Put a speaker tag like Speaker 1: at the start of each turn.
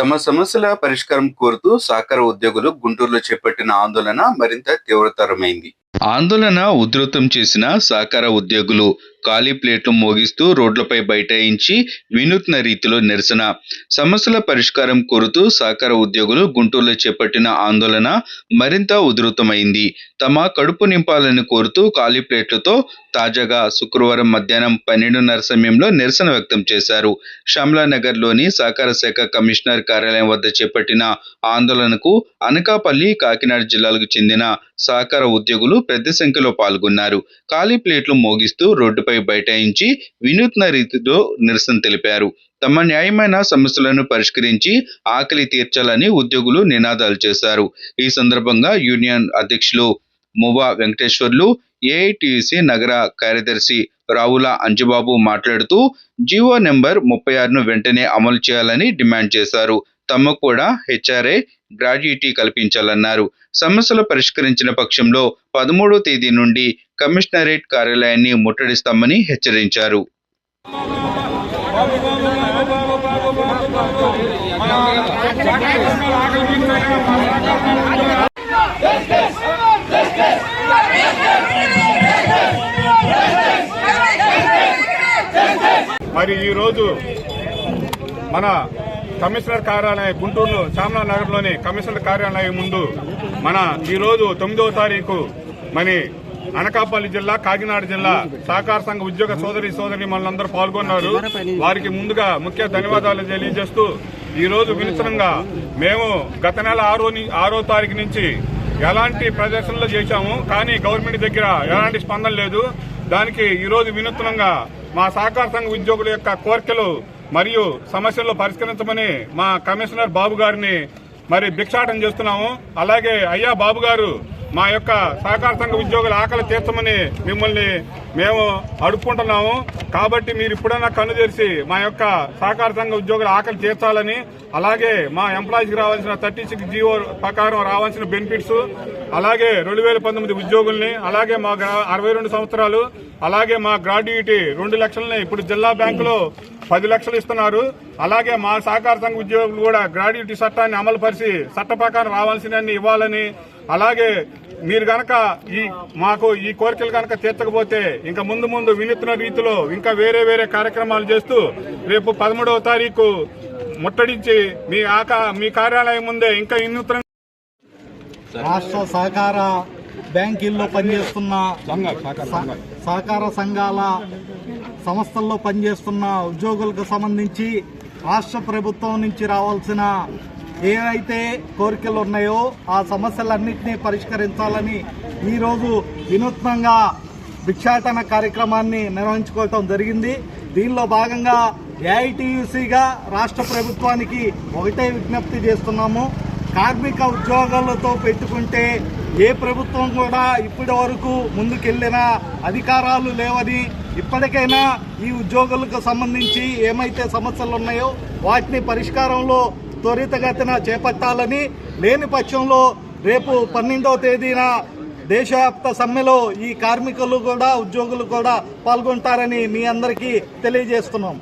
Speaker 1: తమ సమస్యల పరిష్కారం కోరుతూ సహకార ఉద్యోగులు గుంటూరులో చేపట్టిన ఆందోళన మరింత తీవ్రతరమైంది. ఆందోళన ఉధృతం చేసిన సహకార ఉద్యోగులు ఖాళీ ప్లేట్లు మోగిస్తూ రోడ్లపై బైఠాయించి వినూత్న రీతిలో నిరసన. సమస్యల పరిష్కారం కోరుతూ సహకార ఉద్యోగులు గుంటూరులో చేపట్టిన ఆందోళన మరింత ఉధృతమైంది. తమ కడుపు నింపాలని కోరుతూ ఖాళీ ప్లేట్లతో తాజాగా శుక్రవారం మధ్యాహ్నం 12:30 సమయంలో నిరసన వ్యక్తం చేశారు. శ్యామలానగర్లోని సహకార శాఖ కమిషనర్ కార్యాలయం వద్ద చేపట్టిన ఆందోళనకు అనకాపల్లి, కాకినాడ జిల్లాలకు చెందిన సహకార ఉద్యోగులు పెద్ద సంఖ్యలో పాల్గొన్నారు. ఖాళీ ప్లేట్లు మోగిస్తూ రోడ్డుపై బైఠాయించి వినూత్న రీతిలో నిరసన తెలిపారు. తమ న్యాయమైన సమస్యలను పరిష్కరించి ఆకలి తీర్చాలని ఉద్యోగులు నినాదాలు చేశారు. ఈ సందర్భంగా యూనియన్ అధ్యక్షులు మువ్వ వెంకటేశ్వర్లు, ఏఐటీయూసీ నగర కార్యదర్శి రావుల అంజబాబు మాట్లాడుతూ జీవో నెంబర్ 36ను వెంటనే అమలు చేయాలని డిమాండ్ చేశారు. తమకు కూడా హెచ్ఆర్ఏ గ్రాడ్యుటీ కల్పించాలన్నారు. సమస్యలు పరిష్కరించిన పక్షంలో 13వ తేదీ నుండి కమిషనరేట్ కార్యాలయాన్ని ముట్టడిస్తామని హెచ్చరించారు.
Speaker 2: మరి ఈరోజు మన కమిషనర్ కార్యాలయం గుంటూరులో శ్యామలానగర్లోని కమిషనర్ కార్యాలయం ముందు ఈరోజు 9వ తారీఖు మరి అనకాపల్లి జిల్లా, కాకినాడ జిల్లా సహకార సంఘ ఉద్యోగ సోదరి మనందరూ పాల్గొన్నారు. వారికి ముందుగా ముఖ్య ధన్యవాదాలు తెలియజేస్తూ ఈరోజు వినూత్నంగా మేము గత నెల 6వ తారీఖు నుంచి ఎలాంటి ప్రదర్శనలు చేశాము, కానీ గవర్నమెంట్ దగ్గర ఎలాంటి స్పందన లేదు. దానికి ఈరోజు వినూత్నంగా మా సహకార సంఘ ఉద్యోగుల యొక్క కోరికలు మరియు సమస్యలు పరిష్కరించమని మా కమిషనర్ బాబు గారిని మరి భిక్షాటన చేస్తున్నాము. అలాగే అయ్యా బాబు గారు, మా యొక్క సహకార సంఘ ఉద్యోగుల ఆకలి తీర్చమని మిమ్మల్ని మేము అడుక్కుంటున్నాము. కాబట్టి మీరు ఇప్పుడైనా కన్ను తెరిచి మా యొక్క సహకార సంఘ ఉద్యోగుల ఆకలి తీర్చాలని, అలాగే మా ఎంప్లాయీస్కి రావాల్సిన 36 జీవో ప్రకారం రావాల్సిన బెనిఫిట్స్, అలాగే 2019 ఉద్యోగుల్ని, అలాగే మా 62 సంవత్సరాలు, అలాగే మా గ్రాడ్యుటీ 2 లక్షలని ఇప్పుడు జిల్లా బ్యాంకులో 10 లక్షలు ఇస్తున్నారు. అలాగే మా సహకార సంఘ ఉద్యోగులు కూడా గ్రాడ్యుటీ చట్టాన్ని అమలుపరిచి చట్ట ప్రకారం రావాల్సినన్ని ఇవ్వాలని, అలాగే మీరు గనక మాకు ఈ కోరికలు గనక తీర్చకపోతే ఇంకా ముందు వినూత్న రీతిలో ఇంకా వేరే కార్యక్రమాలు చేస్తూ రేపు 13వ తారీఖు ముట్టడించి మీ కార్యాలయం ముందే ఇంకా వినూత్న
Speaker 3: రాష్ట్ర సహకార బ్యాంకుల్లో పనిచేస్తున్న సహకార సంఘాల సంస్థల్లో పనిచేస్తున్న ఉద్యోగులకు సంబంధించి రాష్ట్ర ప్రభుత్వం నుంచి రావాల్సిన ఏవైతే కోరికలు ఉన్నాయో ఆ సమస్యలన్నింటినీ పరిష్కరించాలని ఈరోజు వినూత్నంగా భిక్షాటన కార్యక్రమాన్ని నిర్వహించుకోవటం జరిగింది. దీనిలో భాగంగా ఏఐటీయూసీగా రాష్ట్ర ప్రభుత్వానికి ఒకటే విజ్ఞప్తి చేస్తున్నాము. కార్మిక ఉద్యోగాలతో పెట్టుకుంటే ఏ ప్రభుత్వం కూడా ఇప్పటి వరకు ముందుకెళ్లిన అధికారాలు లేవని, ఇప్పటికైనా ఈ ఉద్యోగులకు సంబంధించి ఏమైతే సమస్యలు ఉన్నాయో వాటిని పరిష్కారంలో త్వరితగతిన చేపట్టాలని, లేని పక్షంలో రేపు 12వ తేదీన దేశవ్యాప్త సమ్మెలో ఈ కార్మికులు కూడా ఉద్యోగులు కూడా పాల్గొంటారని మీ అందరికీ తెలియజేస్తున్నాం.